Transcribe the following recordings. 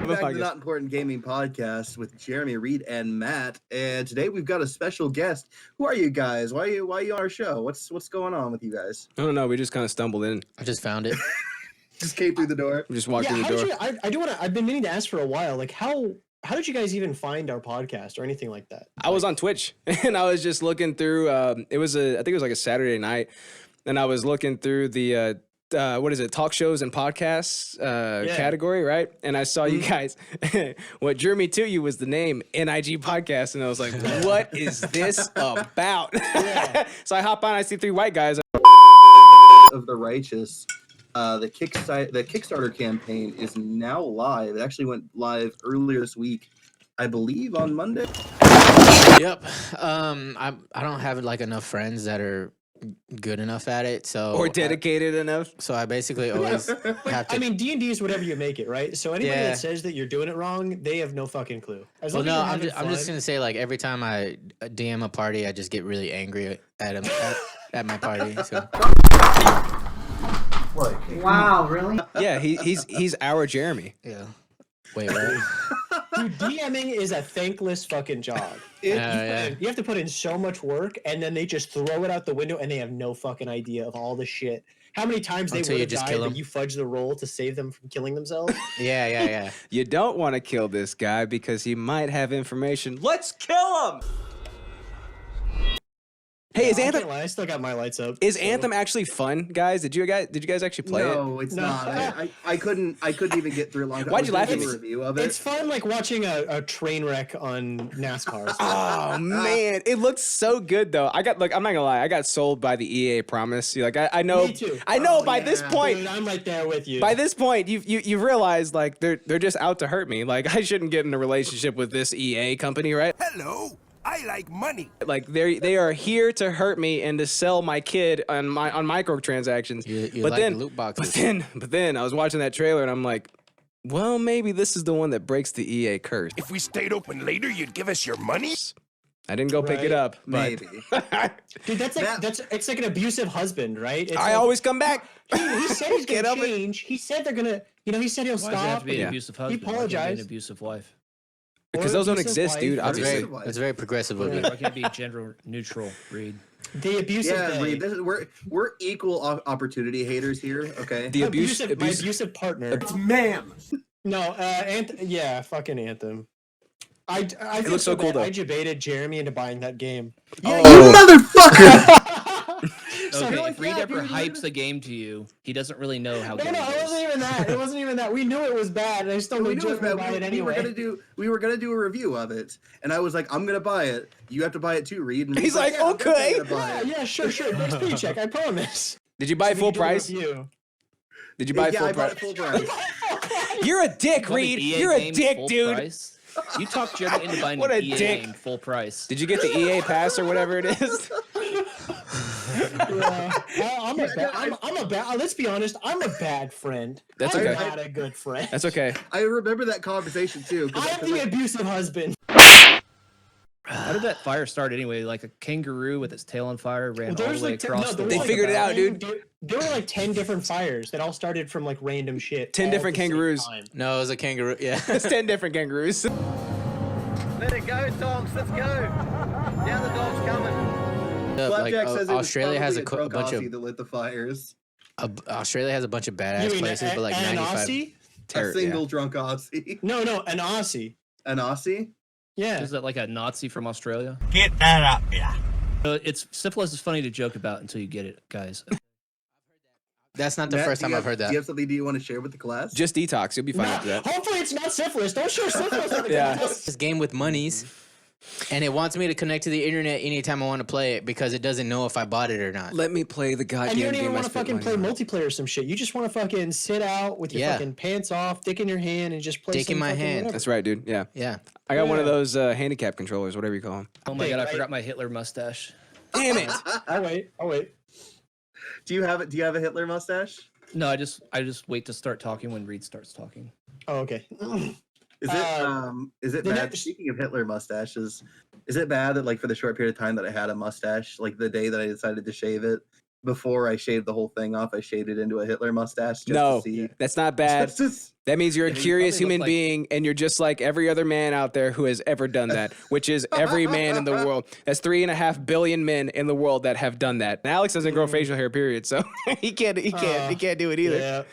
back to the Not Important Gaming Podcast with Jeremy, Reed, and Matt. And today we've got a special guest. Who are you guys? Why are you on our show? What's going on with you guys? I don't know. We just kind of stumbled in. I just found it. Just came through the door. We just walked through the door. I've been meaning to ask for a while. Like, how did you guys even find our podcast or anything like that? I was on Twitch and I was just looking through. I think it was like a Saturday night, and I was looking through the talk shows and podcasts category, right? And I saw you guys. What drew me to you was the name NIGPodcast, and I was like, what is this about? So I hop on, I see three white guys. Of the righteous. The Kickstarter campaign is now live. It actually went live earlier this week, I believe on Monday. Yep. I don't have like enough friends that are good enough at it, or dedicated enough. So I basically always have to. I mean, D&D is whatever you make it, right? So anybody that says that you're doing it wrong, they have no fucking clue. I'm just gonna say, like, every time I DM a party, I just get really angry at him at my party. So. Wow, really? Yeah, he's our Jeremy. Yeah. Wait, what? Dude, DMing is a thankless fucking job. You have to put in so much work, and then they just throw it out the window, and they have no fucking idea of all the shit. How many times they would have died, but you fudge the roll to save them from killing themselves? Yeah. You don't want to kill this guy because he might have information. Let's kill him! Hey, is Anthem? I still got my lights up. Is Anthem actually fun, guys? Did you guys actually play it? No, it's not. I couldn't even get through long. Why'd you laugh at me? Review of it. It's fun, like watching a train wreck on NASCAR. Oh man, it looks so good though. I'm not gonna lie, I got sold by the EA promise. Like I know, me too. I know. By this point, dude, I'm right there with you. By this point, you realize like they're just out to hurt me. Like I shouldn't get in a relationship with this EA company, right? Hello. I like money. Like they are here to hurt me and to sell my kid on microtransactions. You but like then, the loot boxes. But then I was watching that trailer and I'm like, well, maybe this is the one that breaks the EA curse. If we stayed open later, you'd give us your money. I didn't go pick it up, but maybe. Dude, it's like an abusive husband, right? I always come back. He said he's gonna change. He said they're gonna. He said he'll stop. Why does it have to be an abusive husband? He apologized. Why can't it be an abusive wife? Because those don't exist, dude. Obviously, it's very progressive of you. Why can't it be gender neutral, Reed? The abusive. Yeah, Reed. We're equal opportunity haters here. Okay. The my abusive partner. It's ma'am. No, fucking Anthem. I feel looks so cool though. I debated Jeremy into buying that game. Yeah, you motherfucker! Okay, if Reed ever hypes a game to you, he doesn't really know how. No, it wasn't even that. It wasn't even that. We knew it was bad, and I still made Jeremy buy it anyway. We were gonna do a review of it, and I was like, I'm gonna buy it. You have to buy it too, Reed. And he's like, okay. Yeah, sure. Next paycheck, I promise. Did you buy full price? Did you buy full price? Full price. You're a dick, Reed. You're a dick, dude. Price? You talked Jeremy into buying what an a EA dick. game full price. Did you get the EA pass or whatever it is? Let's be honest. I'm a bad friend. That's okay. I'm not a good friend. That's okay. I remember that conversation too. I'm the abusive husband. How did that fire start anyway? Like a kangaroo with its tail on fire ran all the way across the They world. figured it out, dude. There were like 10 different fires that all started from like random shit. 10 different kangaroos. No, it was a kangaroo. Yeah. It's 10 different kangaroos. Let it go, dogs. Let's go. Down the dogs coming. Flapjack says Australia has a bunch bunch of that lit the fires. Australia has a bunch of badass places, but like an 95. Aussie? A single drunk Aussie. No, an Aussie. An Aussie? Yeah. Is that like a Nazi from Australia? Get that up, yeah. It's syphilis is funny to joke about until you get it, guys. That's not the first time I've heard that. Do you have something you want to share with the class? Just detox. You'll be fine after that. Hopefully it's not syphilis. Don't share syphilis with the class. This game with monies, and it wants me to connect to the internet anytime I want to play it because it doesn't know if I bought it or not. Let me play the goddamn And you game. don't even want to spent fucking play money on. multiplayer or some shit. You just want to fucking sit out with your fucking pants off, dick in your hand, and just play Dick in some my fucking hand. whatever. That's right, dude. Yeah. Yeah. I got one of those handicap controllers, whatever you call them. Oh my god, I forgot my Hitler mustache. Damn it. I'll wait. Do you have a Hitler mustache? No, I just wait to start talking when Reed starts talking. Oh, okay. Is it bad? Speaking of Hitler mustaches, is it bad that like for the short period of time that I had a mustache, like the day that I decided to shave it, before I shaved the whole thing off. I shaved it into a Hitler mustache just to see. That's not bad. That means you're a curious human being, and you're just like every other man out there who has ever done that, which is every man in the world. That's 3.5 billion men in the world that have done that. And Alex doesn't grow facial hair, period, so he can't do it either. Yeah.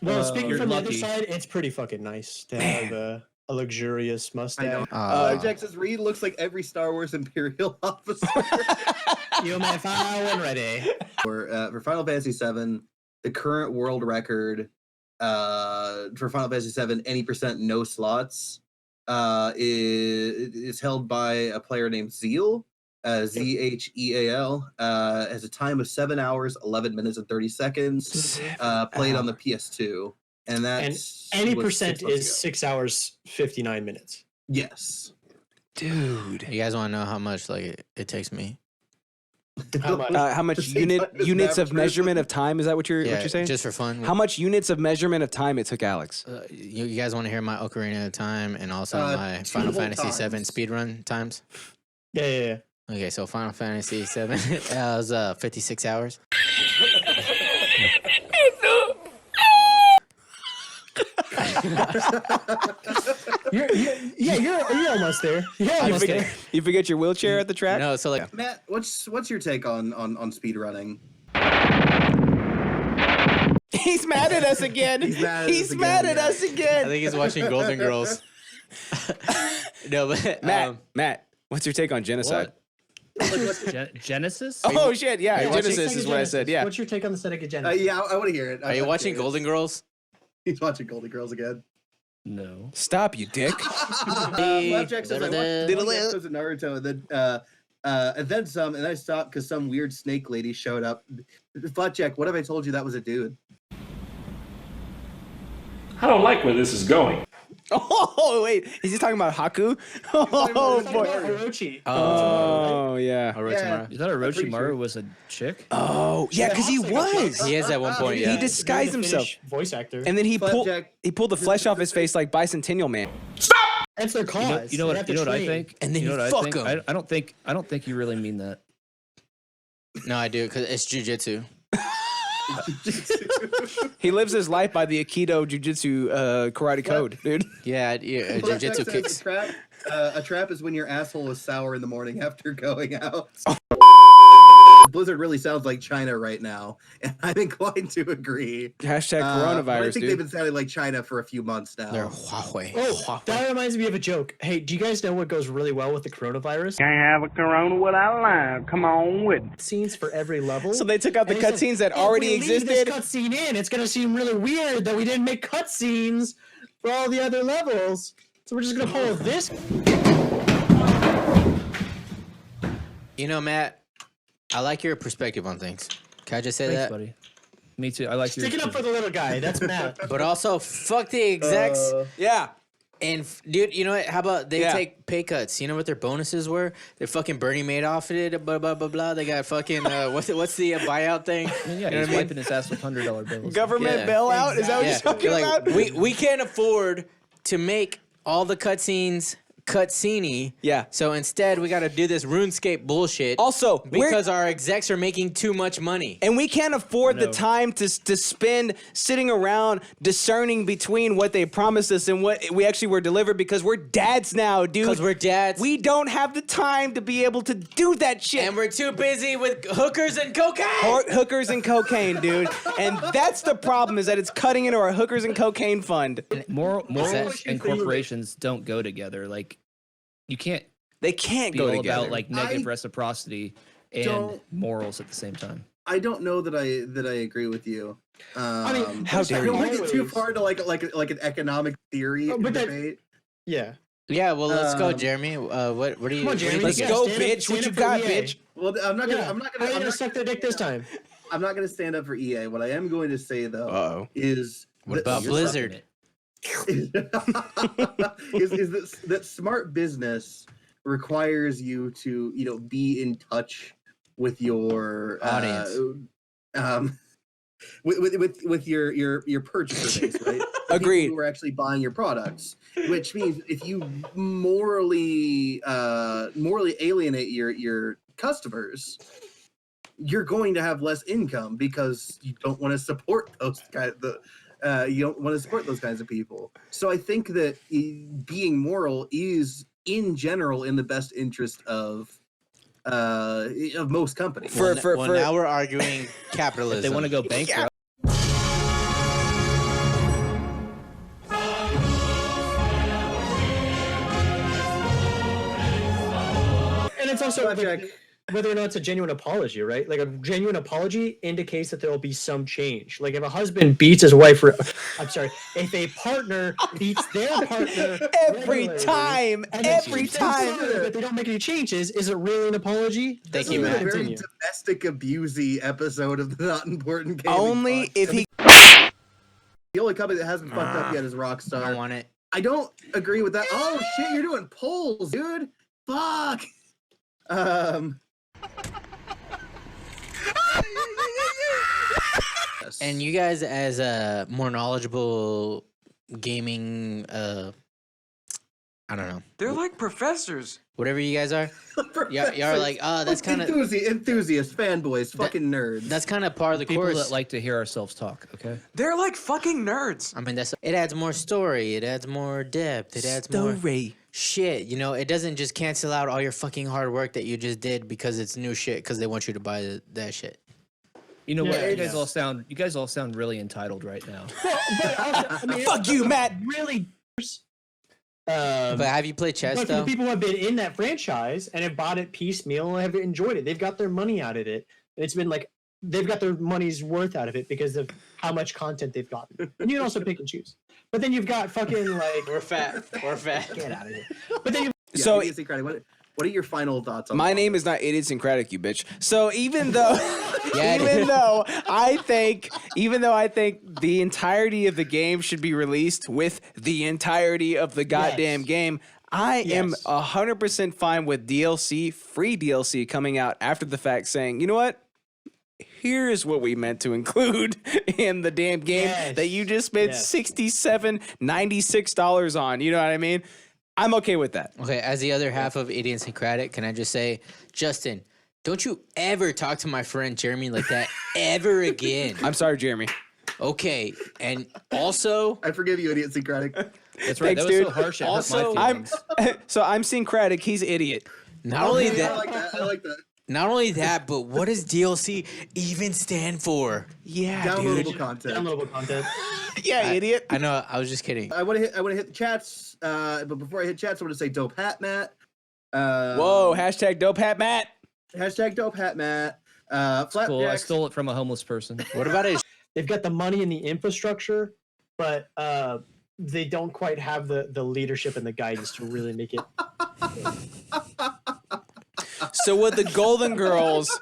Well, speaking from the other side, it's pretty fucking nice to have a luxurious mustache. Jackson's Reed looks like every Star Wars Imperial officer. You my file when ready. For Final Fantasy VII, the current world record for Final Fantasy VII, any percent no slots, is held by a player named Zeal, Zheal, has a time of 7 hours, 11 minutes, and 30 seconds. Played on the PS2, and that's any percent is 6 hours 59 minutes. Yes, dude. You guys want to know how much like it takes me? How much units of measurement of time? Is that what you're saying? Just for fun. How much units of measurement of time it took Alex? You guys want to hear my Ocarina of Time and also my Final Fantasy VII speedrun times? Yeah. Okay, so Final Fantasy VII was 56 hours. You're almost there. You forget your wheelchair at the track? No, so like Matt, what's your take on speed running? He's mad at us again. He's mad at us again. I think he's watching Golden Girls. No, but Matt, what's your take on genocide? Genesis? Oh shit, yeah, Genesis is what I said. Yeah. What's your take on the Sega Genesis? Yeah, I want to hear it. Are you watching Golden Girls? He's watching Golden Girls again. No. Stop, you dick. Flapjack says I watched 20 episodes of Naruto and then some, and I stopped because some weird snake lady showed up. Flapjack, what if I told you that was a dude? I don't like where this is going. Oh wait, is he talking about Haku? Oh boy. Orochi. Oh yeah. Orochimaru. You thought Orochimaru was a chick? Oh yeah, because he was. He is at one point. Yeah. He disguised himself. Voice actor. And then he pulled the flesh off his face like Bicentennial Man. Stop! That's their cause. You know what I think? And then you know you what fuck I him. think? I don't think you really mean that. No, I do because it's jujitsu. He lives his life by the Aikido Jiu-Jitsu karate code, dude. Yeah, jujitsu kicks. A trap is when your asshole is sour in the morning after going out. Blizzard really sounds like China right now, and I'm inclined to agree. Hashtag coronavirus, I think dude. they've been sounding like China for a few months now. They're Huawei. Oh, that reminds me of a joke. Hey, do you guys know what goes really well with the coronavirus? Can't have a corona without a line. Come on with it. Scenes for every level. So they took out the cutscenes that already existed. If we leave this cutscene in, it's gonna seem really weird that we didn't make cutscenes for all the other levels. So we're just gonna follow this. You know, Matt, I like your perspective on things. Can I just say Thanks, that? buddy. Me too. I like your Sticking up for the little guy. That's Matt. But also, fuck the execs. Yeah. And dude, you know what? How about they take pay cuts? You know what their bonuses were? They're fucking Bernie Madoff did it. Blah blah blah blah. They got fucking what's the buyout thing? Yeah, you know he's wiping his ass with $100 bills. Government bailout? Is that what you're talking about? We can't afford to make all the cutscenes cutscene-y. Yeah. So instead, we got to do this RuneScape bullshit. Also, because our execs are making too much money. And we can't afford the time to spend sitting around discerning between what they promised us and what we actually were delivered because we're dads now, dude. Because we're dads. We don't have the time to be able to do that shit. And we're too busy with hookers and cocaine. Hookers and cocaine, dude. And that's the problem is that it's cutting into our hookers and cocaine fund. Morals and corporations don't go together. Like, you can't. They can't be go all together. about like negative reciprocity and morals at the same time. I don't know that I agree with you. I mean, how dare you? I don't get too far to like an economic theory debate. Yeah. Yeah, well, let's go, Jeremy. What do you? Come on, Jeremy. Let's go, bitch. What you got, bitch? Well, I'm not gonna. How are you gonna suck their dick this time? I'm not gonna stand up for EA. What I am going to say though is what about Blizzard? is that smart business requires you to be in touch with your audience, with your purchaser base, right? Agreed. Who are actually buying your products, which means if you morally alienate your customers, you're going to have less income because you don't want to support those guys. You don't want to support those kinds of people. So I think that being moral is, in general, in the best interest of most companies. Now we're arguing capitalism. If they want to go bankrupt. And it's also whether or not it's a genuine apology, right? Like a genuine apology indicates that there will be some change. Like if a husband beats his wife, if a partner beats their partner every time, but they don't make any changes, is it really an apology? Thank you, Matt. A very domestic abusey episode of the Not Important Gaming Only Podcast. if he. The only company that hasn't fucked up yet is Rockstar. I don't want it. I don't agree with that. Oh shit, you're doing polls, dude. Fuck. And you guys, as a more knowledgeable gaming, I don't know. They're like professors. Whatever you guys are. You're like, that's kind of enthusiasts, fanboys, fucking nerds. That's kind of part of the people course. That like to hear ourselves talk. Okay. They're like fucking nerds. I mean, it adds more story. It adds more depth. It adds more shit. You know, it doesn't just cancel out all your fucking hard work that you just did because it's new shit because they want you to buy that shit. You know what? You guys all sound really entitled right now. Fuck you, Matt. Really. But have you played chess, though? For the people who have been in that franchise and have bought it piecemeal and have enjoyed it, they've got their money out of it. It's been like they've got their money's worth out of it because of how much content they've gotten. And you can also pick and choose. But then you've got fucking like we're fat. Get out of here. But then so what are your final thoughts on my name is not idiosyncratic, you bitch. So even though I think the entirety of the game should be released with the entirety of the goddamn game, I am 100% fine with DLC, free DLC coming out after the fact saying, you know what? Here's what we meant to include in the damn game that you just spent $67, $96 on. You know what I mean? I'm okay with that. Okay, as the other half of Idiosyncratic, can I just say, Justin, don't you ever talk to my friend Jeremy like that ever again. I'm sorry, Jeremy. Okay, and also... I forgive you, Idiosyncratic. That's right, Thanks, that was dude. so harsh. Also, I'm syncratic, he's idiot. Not only that... I like that. Not only that, but what does DLC even stand for? Yeah, Downloadable content. Downloadable content. Yeah, idiot. I know. I was just kidding. I want to hit the chats. But before I hit chats, I want to say dope hat Matt. Whoa! Hashtag dope hat Matt. Hashtag dope hat Matt. cool. I stole it from a homeless person. What about it? They've got the money and the infrastructure, but they don't quite have the leadership and the guidance to really make it. So would the Golden Girls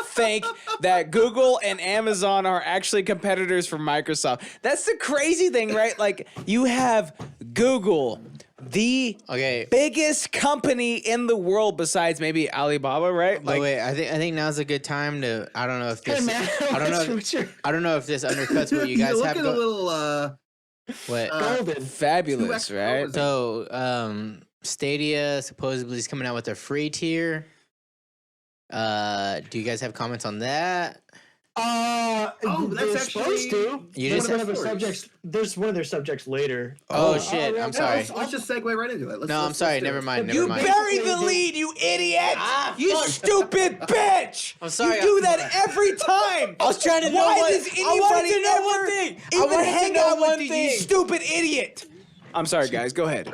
think that Google and Amazon are actually competitors for Microsoft? That's the crazy thing, right? Like, you have Google, the biggest company in the world besides maybe Alibaba, right? Like, wait, I think now's a good time to. I don't know if this. I don't know if this undercuts what you guys have. A little. What? Golden, fabulous, right? So, Stadia supposedly is coming out with a free tier. Do you guys have comments on that? That's supposed to. You just one of their subjects. There's one of their subjects later. Oh shit! I'm sorry. Let's just segue right into it. I'm sorry. Never mind. You buried the lead, you idiot! You stupid bitch! I'm sorry. You do that every time. I was trying to know. Why does anybody ever hang out with you, you stupid idiot? I'm sorry, guys. Go ahead.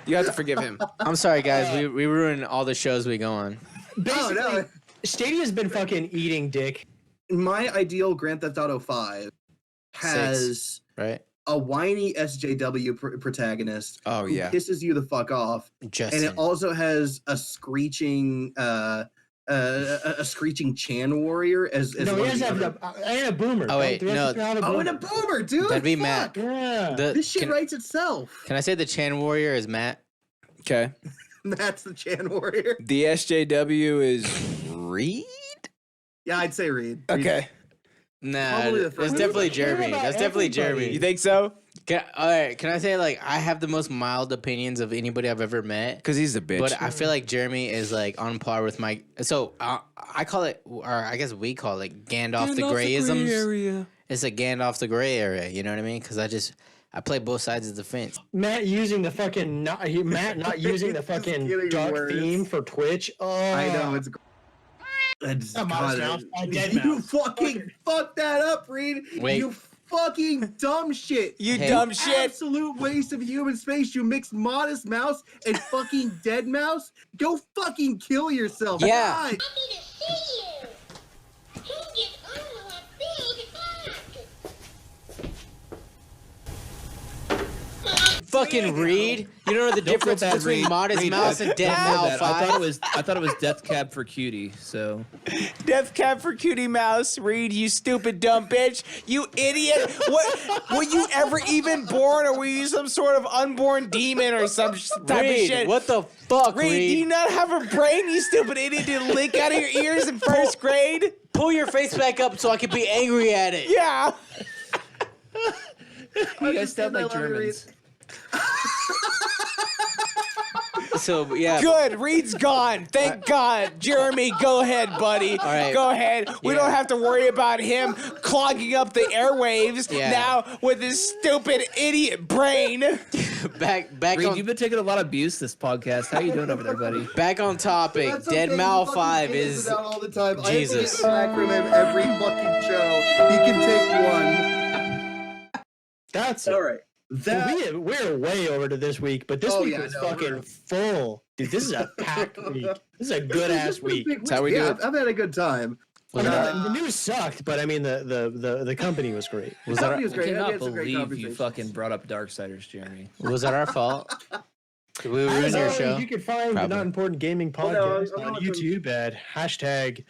You have to forgive him. I'm sorry, guys. We ruin all the shows we go on. Basically, Stadia's been fucking eating dick. My ideal Grand Theft Auto 5 has a whiny SJW protagonist who pisses you the fuck off, Justin. And it also has a screeching Chan warrior as no, he has a boomer. Oh wait, no. And a boomer, dude. That'd be Matt. Yeah. This shit writes itself. Can I say the Chan warrior is Matt? Okay. That's the Chan warrior. The SJW is Reed? Yeah, I'd say Reed. Okay. Nah, it's definitely Jeremy. That's definitely Jeremy. You think so? All right, can I say, like, I have the most mild opinions of anybody I've ever met. Because he's the bitch. But I feel like Jeremy is, like, on par with my... So, I call it, or I guess we call it Gandalf the Grayisms. area. It's a Gandalf the Gray area, you know what I mean? Because I play both sides of the fence. Matt using the fucking... not using the fucking dark theme for Twitch. Oh. I know, it's... You fucking fucked that up, Reed. Wait. You fucking dumb shit. You dumb shit. Absolute waste of human space. You mixed Modest Mouse and fucking Dead Mouse. Go fucking kill yourself. Yeah. God. Happy to see you. Who gets all a big hug? Fucking Reed. You don't know the difference between Modest Mouse and Dead Mouse 5? I thought it was Death Cab for Cutie. So Death Cab for Cutie Mouse, Reed, you stupid dumb bitch. You idiot. What? Were you ever even born, or were you some sort of unborn demon or some type of shit? What the fuck, Reed, Reed? do you not have a brain, you stupid idiot? Did it leak out of your ears in first grade? Pull your face back up so I can be angry at it. Yeah. you guys sound like Germans. So, yeah. Good. Reed's gone. Thank God. Jeremy, go ahead, buddy. All right. Go ahead. We don't have to worry about him clogging up the airwaves now with his stupid idiot brain. Back Reed, on. you've been taking a lot of abuse this podcast. How you doing over there, buddy? Back on topic. That's Dead okay. Mal Fucking 5 edit is it out all the time. Jesus. I have to get an acronym every fucking show. He can take one. That's all right. We're way over to this week, but this week was fucking we're- full. Dude, this is a packed week. This is a good ass week. That's how we do it. I've had a good time. The news sucked, but I mean the company was great. Was that was I great. cannot We had some great believe you conversations. fucking brought up Darksiders, Jeremy. was that our fault? Did we ruin As your always, show? You can find the Probably. Not Important Gaming Well, no, podcast I'm on not YouTube at hashtag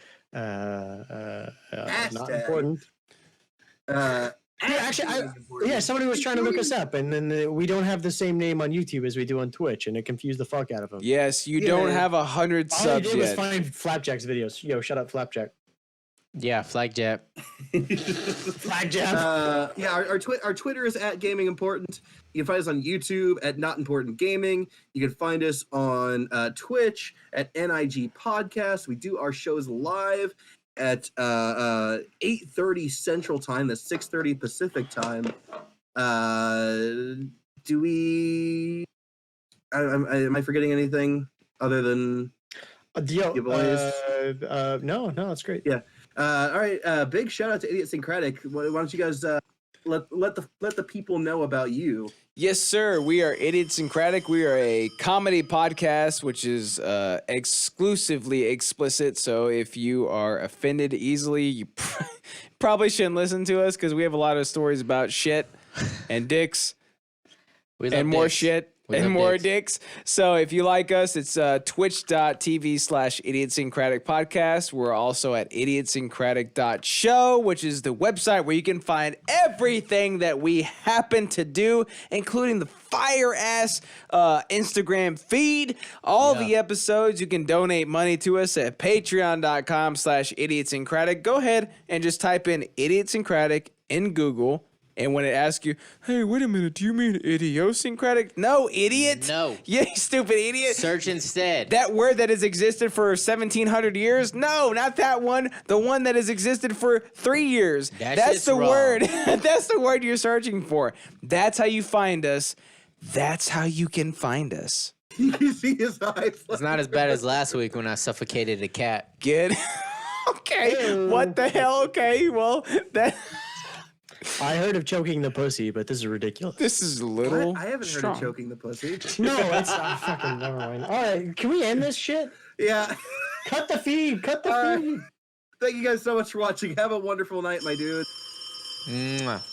not important. Yeah, actually, somebody was trying to look us up, and then we don't have the same name on YouTube as we do on Twitch, and it confused the fuck out of them. Yes, you don't have 100 All I subs did was yet. find Flapjack's videos. Yo, shut up, Flapjack. Yeah, flag jab. Flapjack. Yeah, our Twitter is at Gaming Important. You can find us on YouTube at Not Important Gaming. You can find us on Twitch at NIGPodcast. We do our shows live at 8:30 Central Time. That's 6:30 Pacific Time. Do we? Am I forgetting anything other than giveaways? No, that's great. Yeah. All right. Big shout out to Idiosyncratic. Why don't you guys let the people know about you? Yes, sir. We are Idiosyncratic. We are a comedy podcast, which is exclusively explicit. So if you are offended easily, you probably shouldn't listen to us because we have a lot of stories about shit and dicks and more shit. And more dicks. So if you like us, it's twitch.tv/Idiosyncratic Podcast. We're also at idiosyncratic.show, which is the website where you can find everything that we happen to do, including the fire-ass Instagram feed. All the episodes, you can donate money to us at patreon.com/Idiosyncratic. Go ahead and just type in Idiosyncratic in Google. And when it asks you, hey, wait a minute, do you mean idiosyncratic? No, idiot. No. Yeah, you stupid idiot. Search instead. That word that has existed for 1,700 years? No, not that one. The one that has existed for 3 years. That's the word. That's the word you're searching for. That's how you find us. That's how you can find us. You see his eyes. It's not as bad as last week when I suffocated a cat. Good. Okay. Ew. What the hell? Okay. Well, that. I heard of choking the pussy, but this is ridiculous. This is a little. I haven't strong. heard of choking the pussy. No, it's fucking never mind. All right, can we end this shit? Yeah. Cut the feed. Cut the feed. Thank you guys so much for watching. Have a wonderful night, my dude. Mwah.